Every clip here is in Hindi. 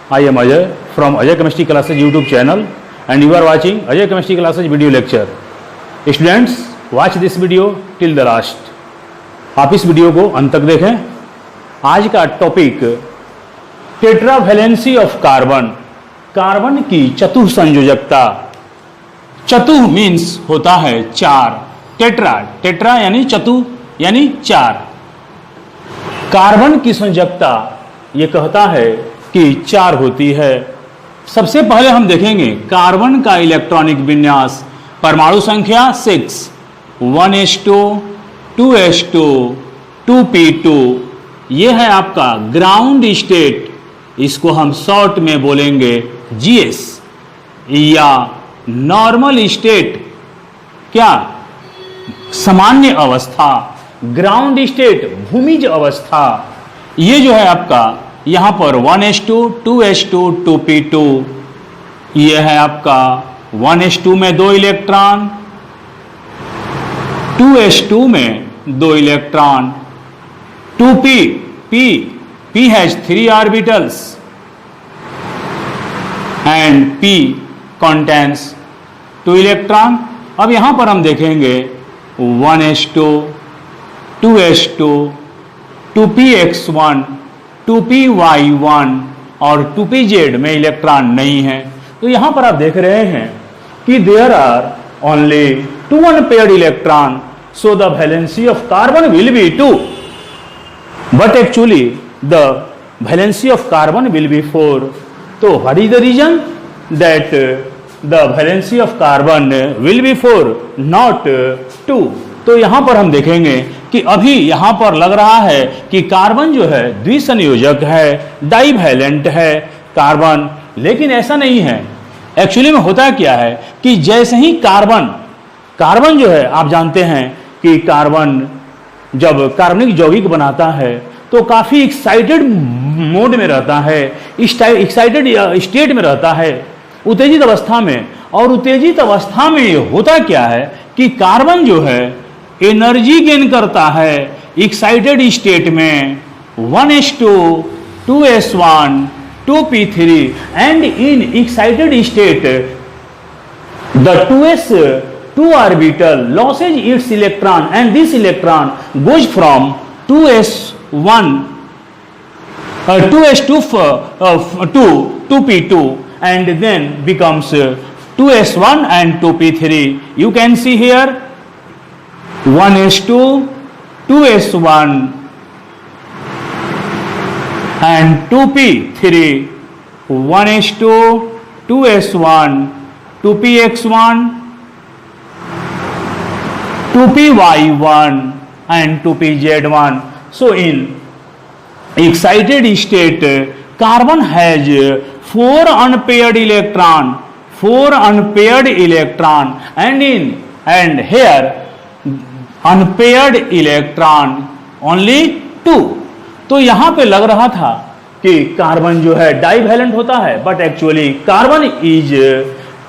I am Ajay from Ajay Chemistry Classes YouTube channel and you are watching Ajay Chemistry Classes video lecture. Students, watch this video till the last. आप इस वीडियो को अंत तक देखें. आज का topic tetravalency of carbon, carbon की चतुः संयोजकता. चतुः मीन्स होता है चार, टेट्रा, टेट्रा यानी चतुः यानी चार. कार्बन की संयोजकता ये कहता है कि चार होती है. सबसे पहले हम देखेंगे कार्बन का इलेक्ट्रॉनिक विन्यास. परमाणु संख्या 6, 1s2, 2s2, 2p2. ये है आपका ग्राउंड स्टेट, इसको हम शॉर्ट में बोलेंगे GS, या नॉर्मल स्टेट, क्या सामान्य अवस्था, ग्राउंड स्टेट भूमिज अवस्था. ये जो है आपका यहां पर 1s2, 2s2, 2p2. ये है आपका 1s2 में 2 इलेक्ट्रॉन, 2s2 में 2 electron, 2p, p has 3 orbitals and p contains 2 electron. अब यहां पर हम देखेंगे 1s2, 2s2, 2px1, 2py1 और 2pz में इलेक्ट्रॉन नहीं है. तो यहां पर आप देख रहे हैं कि there are only 2 unpaired electron, so the valency of carbon will be 2, but actually the valency of carbon will be 4. तो what is the reason that the valency of carbon will be 4 not 2. तो यहां पर हम देखेंगे कि अभी यहां पर लग रहा है कि कार्बन जो है द्विसंयोजक है, डाइवैलेंट है कार्बन, लेकिन ऐसा नहीं है. एक्चुअली में होता क्या है कि जैसे ही कार्बन जो है, आप जानते हैं कि कार्बन जब कार्बनिक यौगिक बनाता है तो काफी एक्साइटेड मोड में रहता है, एक्साइटेड स्टेट में रहता है, उत्तेजित अवस्था में. और उत्तेजित अवस्था में होता क्या है कि कार्बन जो है एनर्जी गेन करता है एक्साइटेड स्टेट में 1s2, 2s1, 2p3 and in excited state the 2s2 orbital loses its electron and this electron goes from 2s1 2s2 to 2p2 and then becomes 2s1 and 2p3. You can see here 1s2, 2s1 and 2p3, 1s2, 2s1, 2px1, 2py1 and 2pz1. So in excited state carbon has 4 unpaired electron and here unpaired electron only 2. तो यहां पे लग रहा था कि कार्बन जो है डाइवैलेंट होता है, but actually carbon is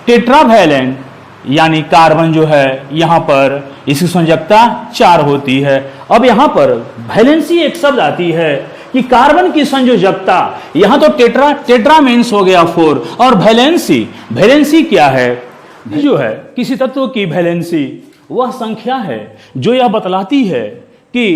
tetravalent, यानी कार्बन जो है यहां पर इसकी संयोजकता 4 होती है. अब यहां पर वैलेंसी एक शब्द आती है कि कार्बन की संयोजकता, यहां तो टेट्रा मीन्स हो गया 4, और वैलेंसी क्या है? जो है किसी तत्व की वैलेंसी वह संख्या है जो यह बतलाती है कि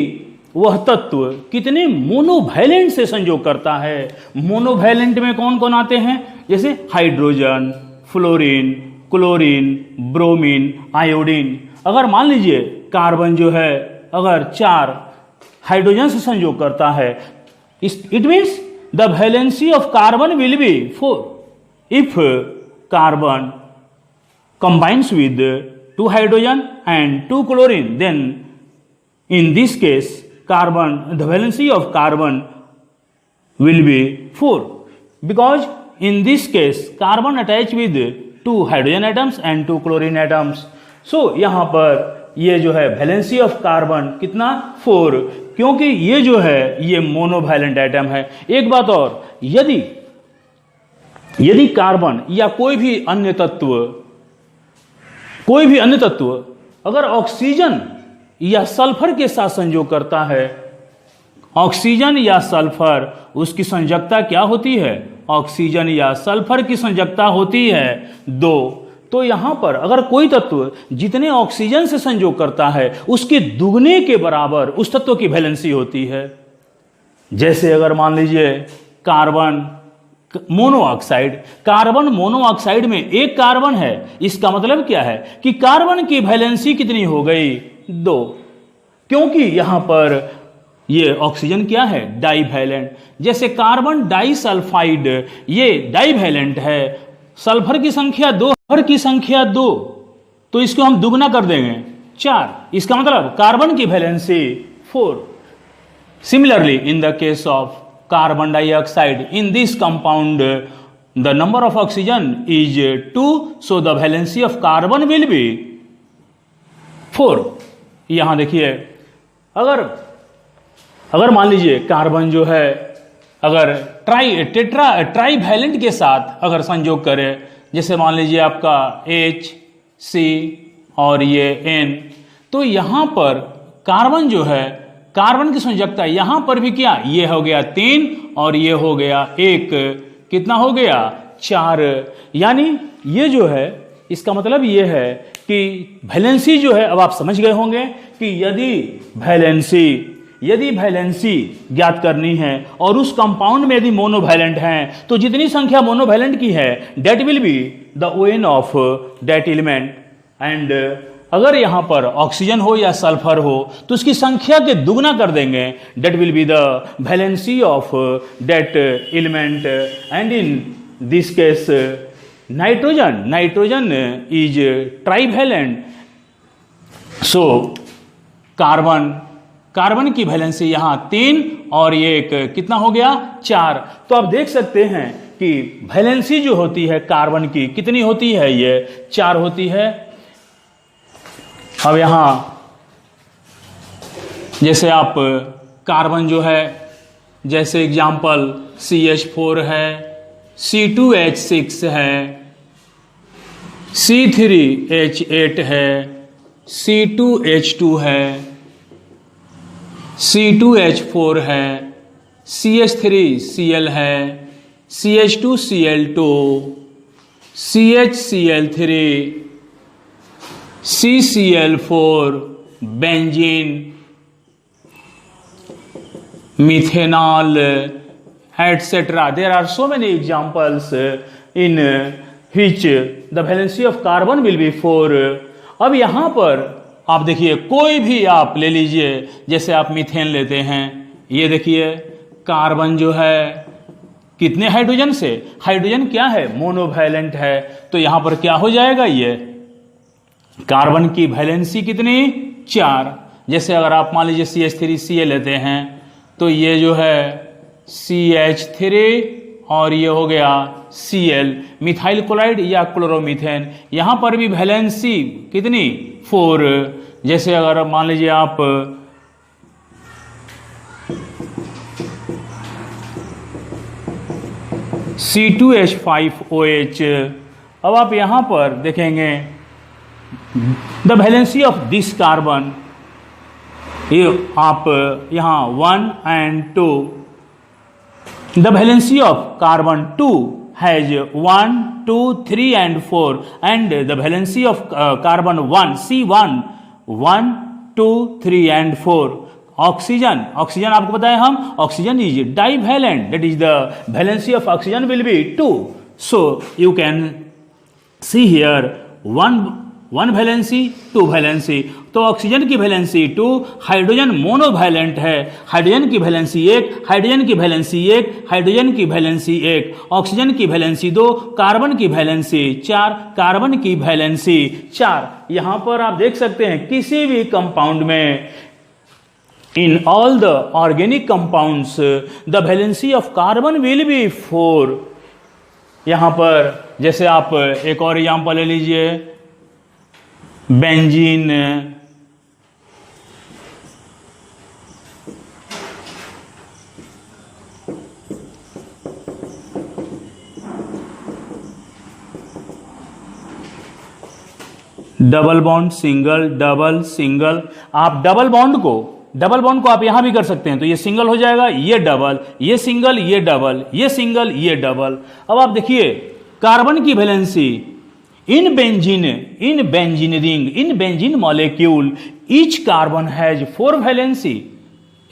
वह तत्व कितने मोनोवैलेंट से संयोग करता है. मोनोवैलेंट में कौन कौन आते हैं? जैसे hydrogen, fluorine, chlorine, bromine, iodine. अगर मान लीजिए कार्बन जो है अगर 4 हाइड्रोजन से संयोग करता है, it means the valency of carbon will be 4 if carbon combines with 2 hydrogen and 2 chlorine. Then in this case the valency of carbon will be 4, because in this case carbon attached with 2 hydrogen atoms and 2 chlorine atoms. So यहाँ पर ये जो है वैलेंसी ऑफ कार्बन कितना? 4, क्योंकि ये जो है ये मोनोवैलेंट एटम है. एक बात और, यदि कार्बन या कोई भी अन्य तत्व अगर ऑक्सीजन या सल्फर के साथ संयोग करता है, ऑक्सीजन या सल्फर उसकी संयोजकता क्या होती है? ऑक्सीजन या सल्फर की संयोजकता होती है 2। तो यहां पर अगर कोई तत्व जितने ऑक्सीजन से संयोग करता है उसके दुगने के बराबर उस तत्व की वैलेंसी होती है। जैसे अगर मान लीजिए कार्बन मोनोऑक्साइड, कार्बन मोनोऑक्साइड में एक कार्बन है, इसका मतलब क्या है कि कार्बन की वैलेंसी कितनी हो गई 2, क्योंकि यहां पर ये ऑक्सीजन क्या है डाईवैलेंट। जैसे कार्बन डाइसल्फाइड ये डाईवैलेंट है, सल्फर की संख्या 2, सल्फर की संख्या 2, तो इसको हम दुगना कर देंगे 4, इसका मतलब कार्बन की valency 4। Similarly in the case of carbon dioxide, in this compound the number of oxygen is 2, so the valency of carbon will be 4। यहां देखिए अगर मान लीजिए कार्बन जो है अगर ट्राई वैलेंट के साथ अगर संयोग करे, जैसे मान लीजिए आपका H C और ये N, तो यहां पर कार्बन जो है कार्बन की संयोजकता यहां पर भी क्या, ये हो गया 3 और ये हो गया 1, कितना हो गया 4। यानी ये जो है इसका मतलब ये है कि वैलेंसी जो है, अब आप समझ गए होंगे कि यदि वैलेंसी ज्ञात करनी है और उस कंपाउंड में यदि मोनोवैलेंट है तो जितनी संख्या मोनोवैलेंट की है that will be the ON of that element. And अगर यहां पर ऑक्सीजन हो या सल्फर हो तो उसकी संख्या के दुगना कर देंगे, that will be the valency of that element. And in this case nitrogen is trivalent, so carbon की वैलेंसी यहां 3 और ये एक कितना हो गया 4। तो आप देख सकते हैं कि वैलेंसी जो होती है कार्बन की कितनी होती है, ये 4 होती है। अब यहां जैसे आप कार्बन जो है, जैसे एग्जाम्पल CH4 है, C2H6 है, C3H8 है, C2H2 है, C2H4 है, CH3Cl है, CH2Cl2, CHCl3, CCl4, benzene, methanol, etc. There are so many examples in which the valency of carbon will be 4। अब यहां पर आप देखिए कोई भी आप ले लीजिए, जैसे आप मीथेन लेते हैं, ये देखिए कार्बन जो है कितने हाइड्रोजन से, हाइड्रोजन क्या है मोनोवैलेंट है, तो यहां पर क्या हो जाएगा, ये कार्बन की वैलेंसी कितनी 4। जैसे अगर आप मान लीजिए CH3Cl लेते हैं तो ये जो है CH3 और ये हो गया Cl, मिथाइल क्लोराइड या क्लोरोमीथेन, यहां पर भी वैलेंसी कितनी 4। जैसे अगर मान लीजिए आप C2H5OH, अब आप यहां पर देखेंगे the valency of this carbon, ये आप यहां 1 and 2, the valency of carbon 2 has 1, 2, 3 and 4 and the valency of carbon 1 C1 1, 2, 3 and 4। Oxygen आपको बताया हम, oxygen is divalent, that is the valency of oxygen will be 2। So you can see here 1 valency 2 valency, तो ऑक्सीजन की वैलेंसी 2, हाइड्रोजन मोनोवैलेंट है, हाइड्रोजन की वैलेंसी 1, हाइड्रोजन की वैलेंसी 1, हाइड्रोजन की वैलेंसी 1, ऑक्सीजन की वैलेंसी 2, कार्बन की वैलेंसी 4, कार्बन की वैलेंसी 4। यहां पर आप देख सकते हैं किसी भी कंपाउंड में, in all the organic compounds the valency of carbon will be 4। यहां पर जैसे आप एक और एग्जांपल ले लीजिए, benzene, double bond, single, double, single, आप डबल बॉन्ड को डबल बॉन्ड को आप यहां भी कर सकते हैं, तो ये सिंगल हो जाएगा, ये डबल, ये सिंगल, ये डबल, ये सिंगल, ये डबल। अब आप देखिए कार्बन की valency in benzene ring, in benzene molecule each carbon has 4 valency.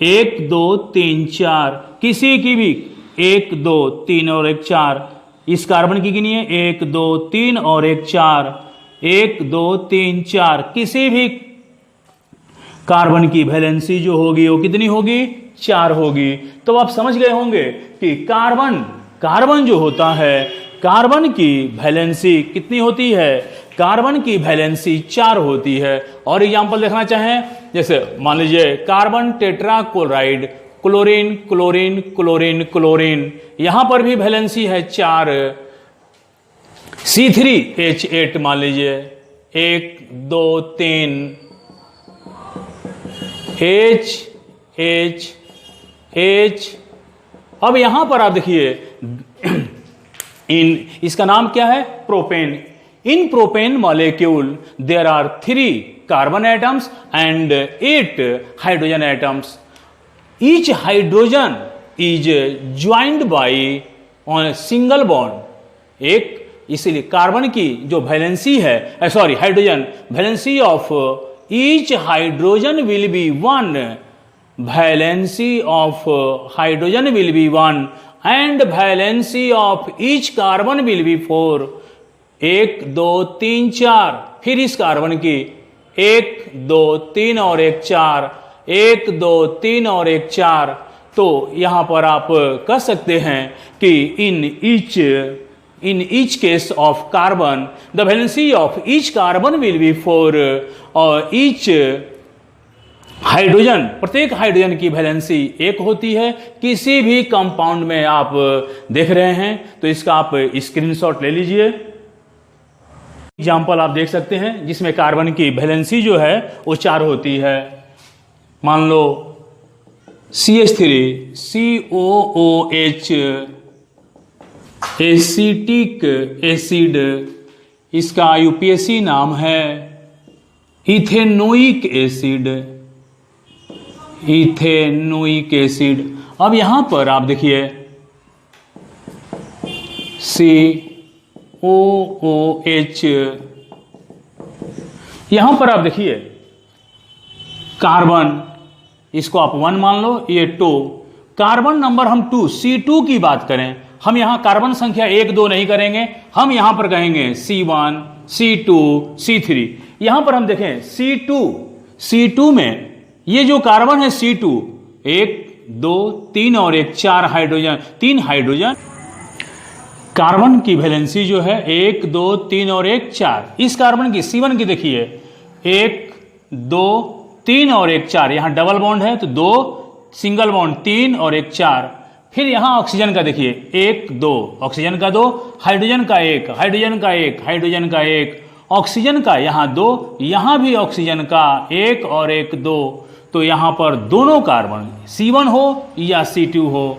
1 2 3 4, किसी की भी 1 2 3 और 1 4। इस कार्बन की गिनिए 1 2 3 और 1 4, 1 2 3 4। किसी भी कार्बन की वैलेंसी जो होगी वो कितनी होगी? 4 होगी। तो आप समझ गए होंगे कि कार्बन जो होता है, कार्बन की वैलेंसी कितनी होती है? कार्बन की वैलेंसी 4 होती है। और एग्जांपल देखना चाहें, जैसे मान लीजिए carbon tetra chloride, chlorine chlorine chlorine chlorine, यहां पर भी वैलेंसी है 4। C3H8 मान लीजिए 1 2 3, H H H। अब यहां पर आप देखिए इसका नाम क्या है? Propane. In propane molecule there are 3 carbon atoms and 8 hydrogen atoms. Each hydrogen is joined by on single bond. एक इसीलिए कार्बन की जो वैलेंसी है, hydrogen valency of each hydrogen will be 1, valency of hydrogen will be 1 and valency of each carbon will be 4। 1 2 3 4, फिर इस कार्बन की 1 2 3 और 1 4, 1 2 3 और 1 4। तो यहां पर आप कह सकते हैं कि in each case of carbon the valency of each carbon will be 4 और each हाइड्रोजन, प्रत्येक हाइड्रोजन की वैलेंसी 1 होती है। किसी भी कंपाउंड में आप देख रहे हैं तो इसका आप स्क्रीनशॉट ले लीजिए। एग्जाम्पल आप देख सकते हैं जिसमें कार्बन की वैलेंसी जो है वो 4 होती है। मान लो CH3 COOH एसिटिक एसिड, इसका यूपीएससी नाम है इथेनोइक एसिड, इथेनोइक एसिड। अब यहां पर आप देखिए COOH, यहां पर आप देखिए कार्बन, इसको आप 1 मान लो, ये 2। कार्बन नंबर हम 2 C2 की बात करें, हम यहां कार्बन संख्या 1 2 नहीं करेंगे, हम यहां पर कहेंगे C1 C2 C3। यहां पर हम देखें C2 में ये जो कार्बन है C2, 1 2 3 और 1 4 हाइड्रोजन, 3 हाइड्रोजन। कार्बन की वैलेंसी जो है 1 2 3 और 1 4। इस कार्बन की C1 की देखिए 1 2 3 और 1 4, यहां डबल बॉन्ड है तो 2, सिंगल बॉन्ड 3 और 1 4। फिर यहां ऑक्सीजन का देखिए 1 2, ऑक्सीजन का 2, हाइड्रोजन का 1, हाइड्रोजन का 1, हाइड्रोजन का 1, ऑक्सीजन का यहां 2, यहां भी ऑक्सीजन का 1 और 1 2। तो यहां पर दोनों कार्बन C1 हो या C2 हो,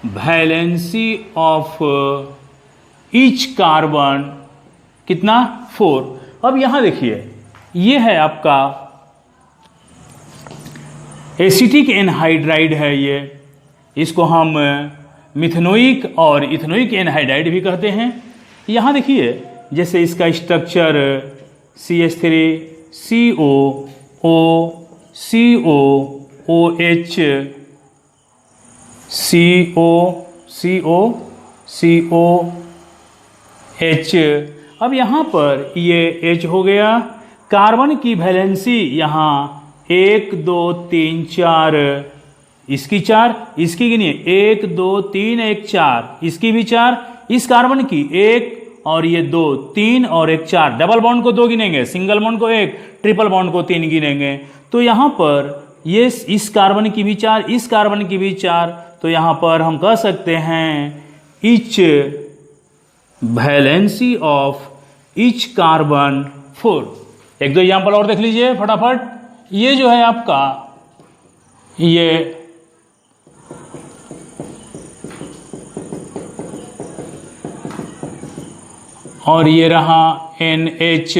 वैलेंसी ऑफ ईच कार्बन कितना? 4। अब यहां देखिए ये है आपका एसिटिक एनहाइड्राइड है, ये इसको हम मिथेनोइक और इथेनोइक एनहाइड्राइड भी कहते हैं। यहां देखिए जैसे इसका स्ट्रक्चर CH3 COOH COOH। अब यहां पर ये H हो गया। कार्बन की वैलेंसी यहां 1 2 3 4, इसकी 4, इसकी गिनिए 1 2 3 1 4, इसकी भी 4, इस कार्बन की 1 और ये 2 3 और 1 4। डबल बॉन्ड को 2 गिनेंगे, सिंगल बॉन्ड को 1, ट्रिपल बॉन्ड को 3 गिनेंगे। तो यहां पर ये इस कार्बन की भी 4, इस कार्बन की भी 4। तो यहां पर हम कह सकते हैं each valency of each carbon 4। 1 2 example और देख लीजिए फटाफट। ये जो है आपका ये और ये रहा NH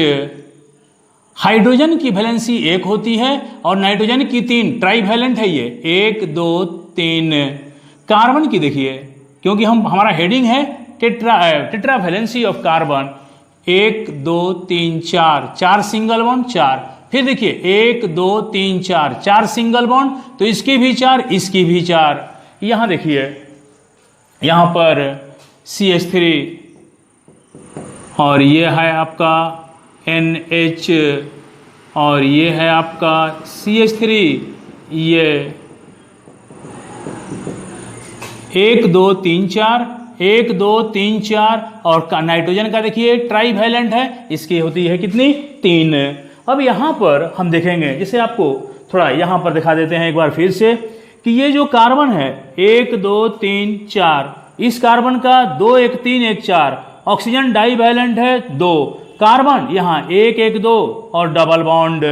हाइड्रोजन की वैलेंसी 1 होती है और नाइट्रोजन की 3, ट्राईवैलेंट है ये, 1 2 3। कार्बन की देखिए, क्योंकि हमारा हेडिंग है tetra valency of carbon, 1 2 3 4, 4 single bond 4। फिर देखिए 1 2 3 4, 4 सिंगल बॉन्ड, तो इसकी भी 4, इसकी भी 4। यहां देखिए, यहां पर CH3 और ये है आपका NH और ये है आपका CH3, ये 1 2 3 4, 1 2 3 4। और नाइट्रोजन का देखिए ट्राईवैलेंट है, इसकी होती है कितनी, 3। अब यहां पर हम देखेंगे, जैसे आपको थोड़ा यहां पर दिखा देते हैं एक बार फिर से, कि ये जो कार्बन है 1 2 3 4, इस कार्बन का 2 1 3 1 4, ऑक्सीजन डाईवैलेंट है 2, कार्बन यहां 1 1 2 और डबल बॉन्ड,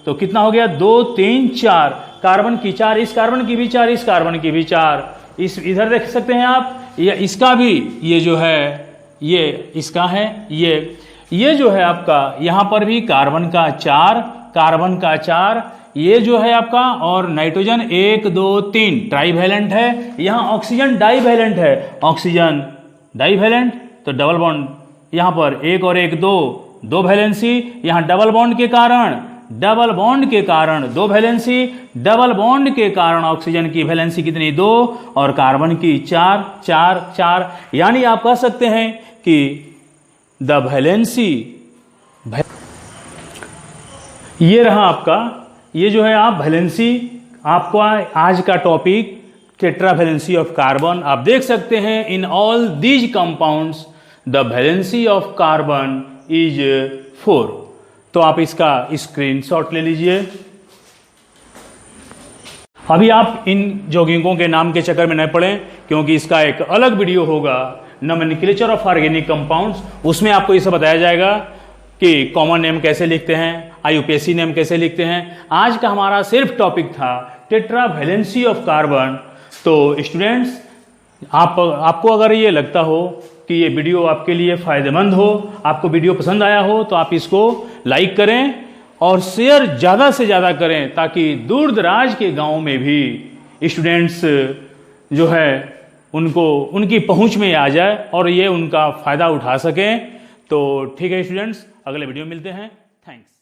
तो कितना हो गया, 2 3 4। कार्बन की 4, इस कार्बन की भी 4, इस कार्बन की भी 4। इस इधर देख सकते हैं आप, ये इसका भी, ये जो है ये इसका है, ये जो है आपका यहां पर भी कार्बन का 4, कार्बन का 4, ये जो है आपका, और नाइट्रोजन 1 2 3 ट्राईवैलेंट है। यहां ऑक्सीजन डाईवैलेंट है, ऑक्सीजन डाईवैलेंट, तो डबल बॉन्ड यहां पर 1 और 1 2, 2 वैलेंसी। यहां डबल बॉन्ड के कारण, डबल बॉन्ड के कारण 2 वैलेंसी, डबल बॉन्ड के कारण ऑक्सीजन की वैलेंसी कितनी, 2, और कार्बन की 4 4 4। यानी आप कह सकते हैं कि द वैलेंसी, ये रहा आपका, ये जो है आप वैलेंसी, आपका आज का topic tetra valency of carbon. आप देख सकते हैं, in all these compounds the valency of carbon is 4। तो आप इसका स्क्रीनशॉट ले लीजिए। अभी आप इन यौगिकों के नाम के चक्कर में न पड़ें, क्योंकि इसका एक अलग वीडियो होगा, नोमेनक्लेचर ऑफ ऑर्गेनिक कंपाउंड्स, उसमें आपको ये सब बताया जाएगा कि कॉमन नेम कैसे लिखते हैं, IUPAC नेम कैसे लिखते हैं। आज का हमारा सिर्फ टॉपिक था टेट्रा वैलेंसी ऑफ कार्बन। तो स्टूडेंट्स, आपको अगर ये लगता हो कि ये वीडियो आपके लिए फायदेमंद हो, आपको वीडियो पसंद आया हो, तो आप इसको लाइक करें और शेयर ज़्यादा से ज़्यादा करें, ताकि दूर दराज के गाँव में भी स्टूडेंट्स जो है उनको उनकी पहुंच में आ जाए और ये उनका फ़ायदा उठा सकें। तो ठीक है स्टूडेंट्स, अगले वीडियो में मिलते हैं। थैंक्स।